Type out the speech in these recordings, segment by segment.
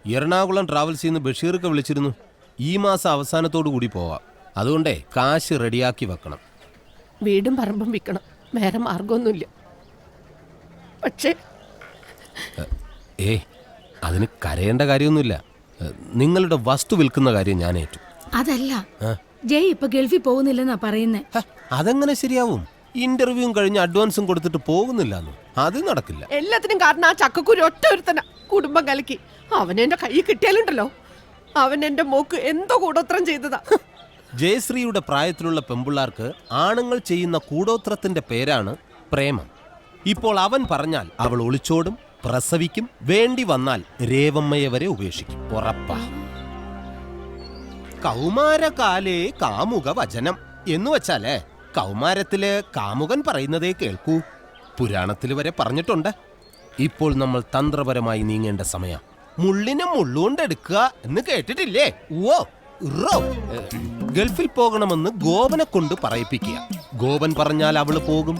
എറണാകുളം ട്രാവൽസിൽ നിന്ന് ബഷീർക്ക് വിളിച്ചിരുന്നു. ഈ മാസം അവസാനത്തോടു കൂടി പോവാം. അതുകൊണ്ടേ കാശ് റെഡിയാക്കി വെക്കണം. വീടും പറമ്പും വിൽക്കണം, വേറെ മാർഗമൊന്നുമില്ല. പക്ഷേ അതിന് കരയേണ്ട കാര്യമൊന്നുമില്ല. നിങ്ങളുടെ വസ്തു വിൽക്കുന്ന കാര്യം ഞാൻ ഏറ്റു. അതല്ല, ജയ് ഇപ്പൊ ഗൾഫിൽ പോകുന്നില്ലെന്നാ പറയുന്നേ. അതെങ്ങനെ ശരിയാവും? ഇന്റർവ്യൂവും കഴിഞ്ഞ് അഡ്വാൻസും കൊടുത്തിട്ട് പോകുന്നില്ലെന്ന്. അത് നടക്കില്ല. എല്ലാത്തിനും കാരണം ആ ചക്കക്കുരു ഒറ്റ ഒരുത്തന കുടുംബം കലക്കി. അവൻ എന്റെ കൈ കിട്ടിയാലുണ്ടല്ലോ, അവൻ എന്റെ മോക്ക് എന്തോ കൂടോത്രം ചെയ്തതാ. ജയശ്രീയുടെ പ്രായത്തിലുള്ള പെമ്പിള്ളാർക്ക് ആണുങ്ങൾ ചെയ്യുന്ന കൂടോത്രത്തിന്റെ പേരാണ് പ്രേമം. ഇപ്പോൾ അവൻ പറഞ്ഞാൽ അവൾ ഒളിച്ചോടും, പ്രസവിക്കും, വേണ്ടി വന്നാൽ രേവമ്മയെ വരെ ഉപേക്ഷിക്കും. ഉറപ്പാ. കൗമാരകാലേ കാമുക വചനം എന്ന് വെച്ചാലേ കൗമാരത്തില് കാമുകൻ പറയുന്നതേ കേൾക്കൂ. പുരാണത്തിൽ വരെ പറഞ്ഞിട്ടുണ്ട്. ഇപ്പോൾ നമ്മൾ തന്ത്രപരമായി നീങ്ങേണ്ട സമയം. മുള്ളിനെ മുള്ളുകൊണ്ടെടുക്കുക എന്ന് കേട്ടിട്ടില്ലേ? ഓ റോ ഗൾഫിൽ പോകണമെന്ന് ഗോപനെ കൊണ്ട് പറയിപ്പിക്കുക. ഗോപൻ പറഞ്ഞാൽ അവള് പോകും.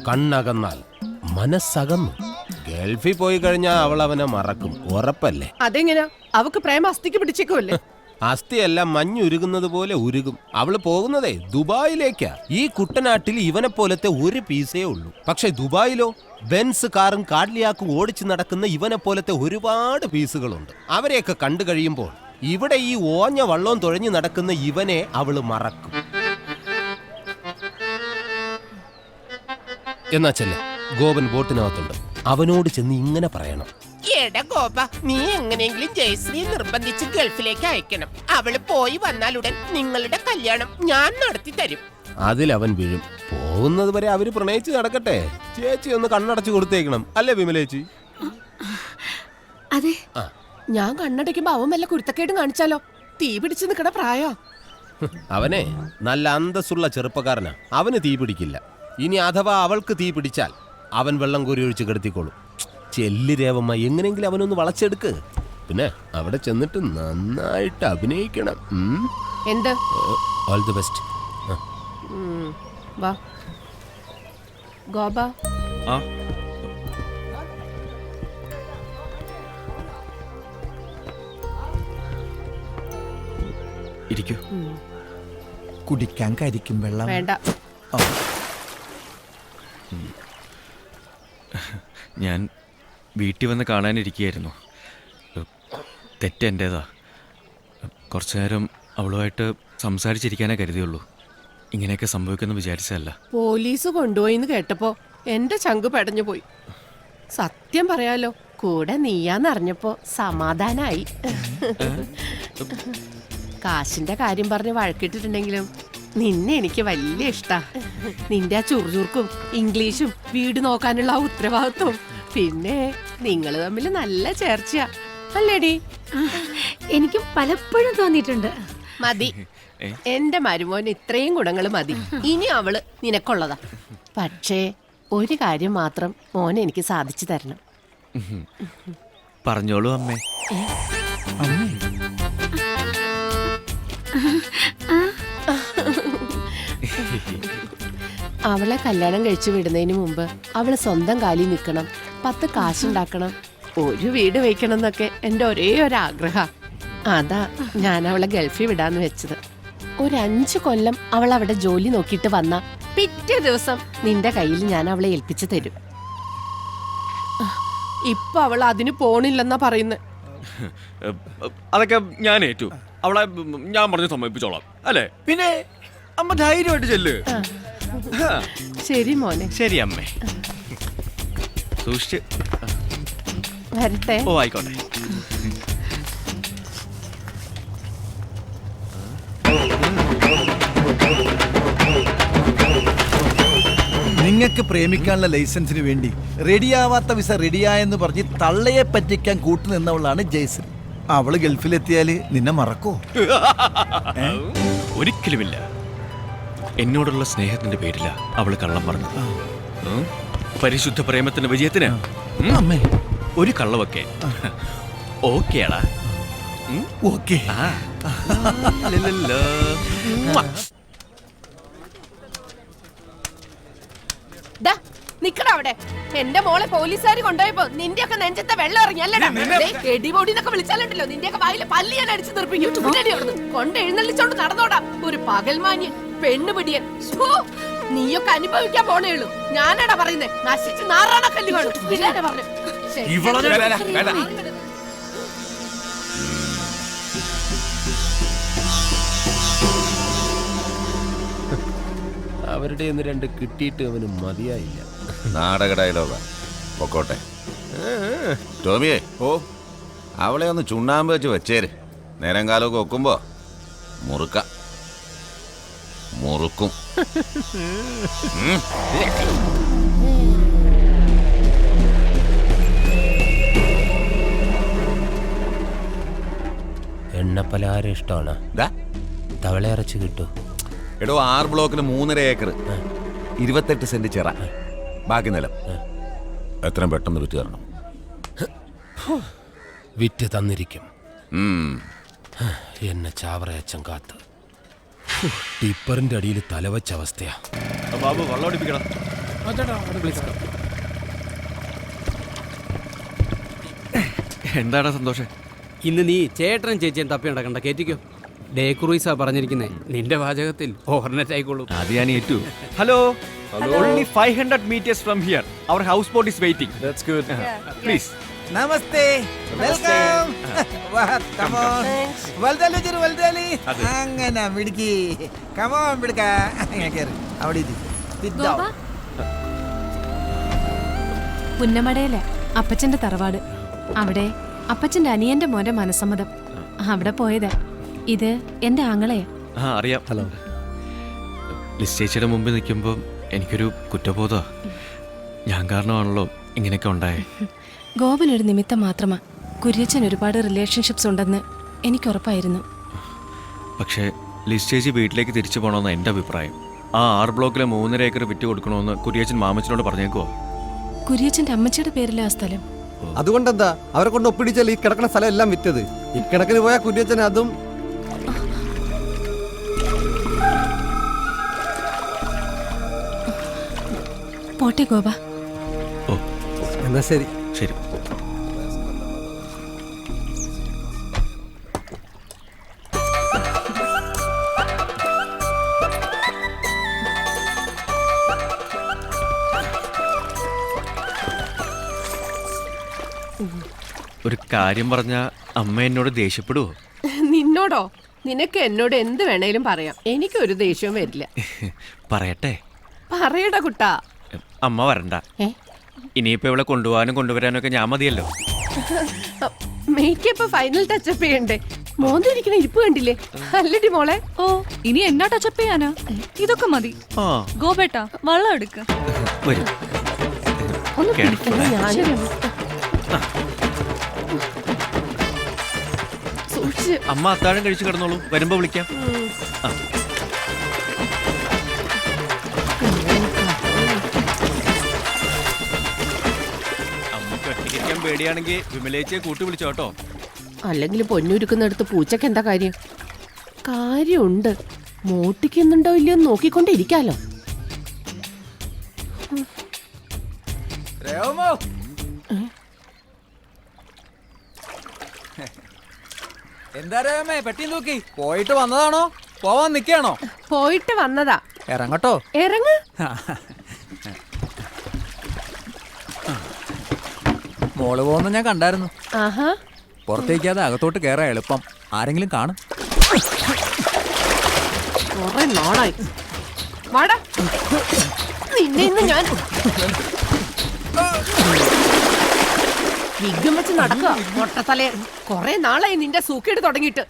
കണ്ണകന്നാൽ മനസ്സകന്നു. ഗൾഫിൽ പോയി കഴിഞ്ഞാൽ അവൾ അവനെ മറക്കും. ഉറപ്പല്ലേ? അതെങ്ങനെയാ? അവക്ക് പ്രേമ അസ്ഥിക്ക് പിടിച്ചേക്കുമല്ലേ? അസ്ഥിയെല്ലാം മഞ്ഞുരുകുന്നത് പോലെ ഉരുകും. അവള് പോകുന്നതേ ദുബായിലേക്കാ. ഈ കുട്ടനാട്ടിൽ ഇവനെ പോലത്തെ ഒരു പീസേ ഉള്ളൂ. പക്ഷെ ദുബായിലോ ബെൻസ് കാറും കാഡ്ലിയാക്കും ഓടിച്ചു നടക്കുന്ന ഇവനെ പോലത്തെ ഒരുപാട് പീസുകളുണ്ട്. അവരെയൊക്കെ കണ്ടു കഴിയുമ്പോൾ ഇവിടെ ഈ ഓഞ്ഞ വള്ളവും തുഴഞ്ഞു നടക്കുന്ന ഇവനെ അവള് മറക്കും. എന്നാ ചെല്ല, ഗോപൻ ബോട്ടിനകത്തുണ്ട്. അവനോട് ചെന്ന് ഇങ്ങനെ പറയണം: എടാ ഗോപ, നീ എങ്ങനെയെങ്കിലും ജയശ്രീയെ നിർബന്ധിച്ച് ഗൾഫിലേക്ക് അയക്കണം. അവള് പോയി വന്നാലുടൻ നിങ്ങളുടെ കല്യാണം ഞാൻ നടത്തി തരും. അതിലവൻ വീഴും. പോകുന്നത് വരെ അവര് പ്രണയിച്ച് നടക്കട്ടെ. ചേച്ചി ഒന്ന് കണ്ണടച്ചു കൊടുത്തേക്കണം. അല്ലേ വിമലേച്ചി? അതെ. ഞാൻ കണ്ണടയ്ക്കുമ്പോ അവൻ വല്ല കുരുത്തക്കേടും കാണിച്ചാലോ? തീ പിടിച്ച് നിക്കണ പ്രായോ. അവനെ നല്ല അന്തസ്സുള്ള ചെറുപ്പക്കാരനാ. അവന് തീ പിടിക്കില്ല. ഇനി അഥവാ അവൾക്ക് തീ പിടിച്ചാൽ അവൻ വെള്ളം കോരി ഒഴിച്ച് കിടത്തിക്കോളും. ചെല്ലി രേവമ്മ, എങ്ങനെയെങ്കിലും അവനൊന്ന് വളച്ചെടുക്ക്. പിന്നെ അവിടെ ചെന്നിട്ട് നന്നായിട്ട് അഭിനയിക്കണം. എന്ത്? All the best. വാ ഗോപ. ഇരിക്കൂ. കുടിക്കാൻ കരിക്കും വെള്ളം വേണ്ട. ഞാൻ വീട്ടിൽ വന്ന് കാണാനിരിക്കുകയായിരുന്നു. തെറ്റെൻ്റേതാ. കുറച്ചു നേരം അവളുമായിട്ട് സംസാരിച്ചിരിക്കാനേ കരുതിയുള്ളൂ. ഇങ്ങനെയൊക്കെ സംഭവിക്കുമെന്ന് വിചാരിച്ചതല്ല. പോലീസ് കൊണ്ടുപോയിന്ന് കേട്ടപ്പോ എന്റെ ചങ്ക് പെടഞ്ഞു പോയി. സത്യം പറയാലോ, കൂടെ നീയാന്നറിഞ്ഞപ്പോ സമാധാനായി. കാശിന്റെ കാര്യം പറഞ്ഞ് വഴക്കിട്ടിട്ടുണ്ടെങ്കിലും നിന്നെ എനിക്ക് വലിയ ഇഷ്ടാ. നിന്റെ ആ ചുറുചുറുക്കും ഇംഗ്ലീഷും വീട് നോക്കാനുള്ള ആ ഉത്തരവാദിത്വം, പിന്നെ നിങ്ങൾ തമ്മിൽ നല്ല ചേർച്ചയാ, അല്ലേടി? എനിക്കും പലപ്പോഴും തോന്നിയിട്ടുണ്ട്. മതി, എന്റെ മരുമോന് ഇത്രയും ഗുണങ്ങൾ മതി. ഇനി അവള് നിനക്കുള്ളതാ. പക്ഷേ ഒരു കാര്യം മാത്രം മോനെ എനിക്ക് സാധിച്ചു തരണം. പറഞ്ഞോളൂ അമ്മേ. അവളെ കല്യാണം കഴിച്ചു വിടുന്നതിന് മുമ്പ് അവള് സ്വന്തം കാലിൽ നിൽക്കണം, 10 കാശുണ്ടാക്കണം, ഒരു വീട് വയ്ക്കണം എന്നൊക്കെ എൻ്റെ ഒരേ ഒരു ആഗ്രഹം. അതാ ഞാൻ അവളെ ഗൾഫിൽ വിടാന്ന് വെച്ചത്. ഒരു 5 കൊല്ലം അവൾ അവിടെ ജോലി നോക്കിയിട്ട് വന്ന പിറ്റേ ദിവസം നിന്റെ കയ്യിൽ ഞാൻ അവളെ ഏൽപ്പിച്ചു തരും. ഇപ്പൊ അവൾ അതിന് പോണില്ലെന്നാ പറയുന്നത്. അതൊക്കെ ഞാൻ ഏറ്റു. അവളെ ഞാൻ പറഞ്ഞ് സമ്മതിപ്പിച്ചോളാം, അല്ലേ? പിന്നെ അമ്മ ധൈര്യമായിട്ട് ചെല്ല്. ശരി മോനെ. ശരി അമ്മേ. സൂക്ഷിച്ച് വരട്ടെ. ഓ ആയിക്കോട്ടെ. നിങ്ങൾക്ക് പ്രേമിക്കാനുള്ള ലൈസൻസിന് വേണ്ടി റെഡിയാവാത്ത വിസ റെഡിയായെന്ന് പറഞ്ഞ് തള്ളയെ പറ്റിക്കാൻ കൂട്ടുനിന്നവളാണ് ജയശ്രീ. അവള് ഗൾഫിലെത്തിയാല് നിന്നെ മറക്കോ? ഒരിക്കലുമില്ല. എന്നോടുള്ള സ്നേഹത്തിന്റെ പേരില അവള് കള്ളം പറഞ്ഞു. പരിശുദ്ധ പ്രേമത്തിന്റെ വിജയത്തിന് അമ്മേ ഒരു കള്ളവൊക്കെ ഓക്കേടാ. ഓക്കെ. നിക്കട അവിടെ. എന്റെ മോളെ പോലീസുകാർ കൊണ്ടുപോയപ്പോ നിന്റെയൊക്കെ നെഞ്ചത്തെ വെള്ളം ഇറങ്ങിയല്ലടാ. എടിപൊടിന്നൊക്കെ വിളിച്ചാലുണ്ടല്ലോ നിന്റെയൊക്കെ വായിലെ പല്ലി ഞാൻ അടിച്ചു തീർപ്പിക്കും. കൊണ്ട് എഴുന്നള്ളിച്ചോണ്ട് നടന്നോടാ ഒരു പകൽമാന്യൻ പെണ്ണുപിടിയൻ. നീയൊക്കെ അനുഭവിക്കാൻ പോണേ ഉള്ളൂ. ഞാനാടാ പറയുന്നേ, നശിച്ച് നാറാണ കല്ല് കാണും. ഇല്ലാതെ പറഞ്ഞു. അവരുടെ ഒന്ന് രണ്ട് കിട്ടിയിട്ട് അവന് മതിയായില്ല. നാടക ഡയലോഗാ. പൊക്കോട്ടെ. ടോമിയെ, അവളെ ഒന്ന് ചുണ്ണാമ്പ് വെച്ച് വെച്ചേര്. നേരം കാലമൊക്കെ വെക്കുമ്പോ മുറുക്കും. എണ്ണപ്പലഹാരം ഇഷ്ടമാണ്. തവള ഇറച്ചി കിട്ടൂ. എടോ 6 ബ്ലോക്കിന് 3.5 ഏക്കർ, 28 സെന്റ് ചിറ, ബാക്കി നിലം. എത്രയും പെട്ടെന്ന് വിറ്റ് തരണം. വിറ്റ് തന്നിരിക്കും. എന്നെ ചാവറയച്ചൻ കാത്ത്. ടിപ്പറിന്റെ അടിയിൽ തലവച്ച അവസ്ഥയാ. ബാബു വെള്ളം അടിപ്പിക്കണം. എന്താടാ സന്തോഷം? ഇന്ന് നീ ചേട്ടനും ചേച്ചിയും തപ്പി നടക്കണ്ട, കേറ്റിക്കോ. ഡേ ക്രൂയിസാ പറഞ്ഞിരിക്കുന്നേ. നിന്റെ വാചകത്തിൽ ഓവർനെറ്റ് ആയിക്കോളൂ. അത് ഞാൻ ഏറ്റു. Hello, only 500 meters from here. Our houseboat is waiting. That's good. Please. Namaste, welcome. Come on. വൽദാലി ജരു വൽദാലി. അങ്ങനെ മിടുക്കി. Come on മിടുക്ക. കേറ്. അവിടെ ഇരി. Sit down. പുന്നമടയിലെ അപ്പച്ചന്റെ തറവാട്. അവിടെ അപ്പച്ചന്റെ അനിയന്റെ മോന്റെ മനസ്സമ്മതം. അവിടെ പോയതാ. ഇത് എന്റെ ആങ്ങളെയാ. അറിയാം. ഹലോ. ലിസ് ചേച്ചിയുടെ മുമ്പിൽ നിൽക്കുമ്പോൾ എനിക്കൊരു കുറ്റബോധമാണ്. ഞാൻ കാരണമാണല്ലോ ഇങ്ങനെയൊക്കെ ഉണ്ടായേ. ഗോപൻ ഒരു നിമിത്തം മാത്രമാ. കുര്യച്ചൻ ഒരുപാട് റിലേഷൻഷിപ്സ് ഉണ്ടെന്ന് എനിക്ക് ഉറപ്പായിരുന്നു. പക്ഷേ ലിസ് ചേച്ചി വീട്ടിലേക്ക് തിരിച്ചു പോകണമെന്ന് എൻ്റെ അഭിപ്രായം. ആ 6 ബ്ലോക്കിലെ 3.5 ഏക്കർ വിറ്റ് കൊടുക്കണമെന്ന് കുര്യച്ചൻ മാമച്ചനോട് പറഞ്ഞേക്കുവോ? കുര്യച്ചന്റെ അമ്മച്ചിയുടെ പേരിലാ സ്ഥലം. അതുകൊണ്ടെന്താ അവരെ കൊണ്ട് ഒപ്പിടിച്ചാൽ ഈ കിടക്കുന്ന സ്ഥലം എല്ലാം വിറ്റത്. ഇക്കണക്കിന് പോയ കുര്യച്ചൻ അതും. പോട്ടെ ഗോപ. ഓ എന്നാ ശരി. ശരി. ഒരു കാര്യം പറഞ്ഞ അമ്മ എന്നോട് ദേഷ്യപ്പെടുവോ? നിന്നോടോ? നിനക്ക് എന്നോട് എന്ത് വേണേലും പറയാം. എനിക്കൊരു ദേഷ്യവും വരില്ല. പറയട്ടെ? പറയടാ കുട്ടാ. അമ്മ വരണ്ട. ഇനിയിപ്പോ ഇവിടെ കൊണ്ടുപോകാനും കൊണ്ടുവരാനും ഒക്കെ ഞാൻ മതിയല്ലോ. മേക്കപ്പ് ഫൈനൽ ടച്ചപ്പ് ചെയ്യണ്ടേ? മോന്തിരിക്കുന്ന ഇരിപ്പ് കണ്ടില്ലേ? അല്ലടി മോളെ. ഓ, ഇനി എന്നാ ടച്ചപ്പ് ചെയ്യാനാ? ഇതൊക്കെ മതി. ഗോപേട്ടാ, വെള്ളം എടുക്ക. വരും. അമ്മ അത്താഴം കഴിച്ചു കിടന്നോളൂ, വരുമ്പോ വിളിക്കാം. അമ്മക്ക് ഒറ്റയ്ക്കാൻ പേടിയാണെങ്കിൽ വിമലേച്ചിയെ കൂട്ടി വിളിച്ചോട്ടോ. അല്ലെങ്കിൽ പൊന്നുരുക്കുന്നിടത്ത് പൂച്ചക്ക് എന്താ കാര്യം? കാര്യമുണ്ട്. മോട്ടിക്കുന്നുണ്ടോ ഇല്ലയോ നോക്കിക്കൊണ്ടിരിക്കാലോ. എന്താ രേമേ പെട്ടി നോക്കി? പോയിട്ട് വന്നതാണോ പോവാൻ നിക്കാണോ? പോയിട്ട് വന്നതാ. ഇറങ്ങട്ടോ. ഇറങ്ങ്. മോള് പോകുന്ന ഞാൻ കണ്ടായിരുന്നു. ആഹാ. പുറത്തേക്കാതെ അകത്തോട്ട് കേറാ എളുപ്പം. ആരെങ്കിലും കാണും. കുറെ നാളായി. വാടാ. നിന്നെ ഇന്ന് ഞാൻ വിഗ്ഗം വെച്ച് നടക്കുക. മൊട്ടത്തലേ, കൊറേ നാളായി നിന്റെ സൂക്കേട് തുടങ്ങിയിട്ട്.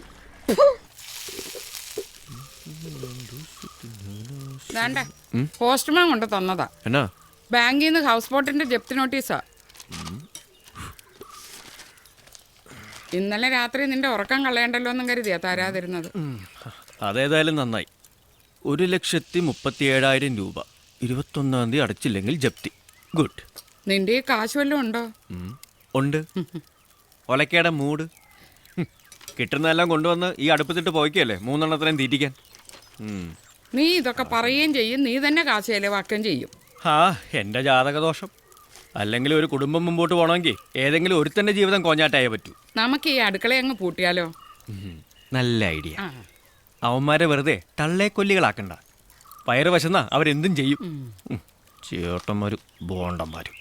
പോസ്റ്റ്മാൻ കൊണ്ട് തന്നതാ. എന്നാ? ബാങ്കിൽ നിന്ന് ഹൗസ് ബോട്ടിന്റെ ജപ്തി നോട്ടീസാ. ഇന്നലെ രാത്രി നിന്റെ ഉറക്കം കളയണ്ടല്ലോ എന്നും കരുതിയാ തരാതിരുന്നത്. അതേതായാലും നന്നായി. 1,37,000 രൂപ 21-ാം തീയതി അടച്ചില്ലെങ്കിൽ ജപ്തി. ഗുഡ്. നിന്റെ ഈ കാശ് വല്ലതും ഉണ്ടോ? ഉണ്ട്. ഒലക്കേടെ മൂട്. കിട്ടുന്നതെല്ലാം കൊണ്ടുവന്ന് ഈ അടുപ്പത്തിട്ട് പോയിക്കല്ലേ 3 എണ്ണത്തിനും തീറ്റിക്കാൻ. നീ ഇതൊക്കെ പറയുകയും ചെയ്യും, നീ തന്നെ കാശ് ചെലവാക്കുകയും ചെയ്യും. ആ എൻ്റെ ജാതകദോഷം. അല്ലെങ്കിൽ ഒരു കുടുംബം മുമ്പോട്ട് പോകണമെങ്കിൽ ഏതെങ്കിലും ഒരുത്തൻ്റെ ജീവിതം കോഞ്ഞാട്ടായേ പറ്റൂ. നമുക്ക് ഈ അടുക്കള അങ്ങ് പൂട്ടിയാലോ? നല്ല ഐഡിയ. ആ. അവന്മാരെ വെറുതെ തള്ളേക്കൊല്ലികളാക്കണ്ട. വയറ് വശന്നാ അവരെന്തും ചെയ്യും. ചേട്ടന്മാരും ബോണ്ടന്മാരും.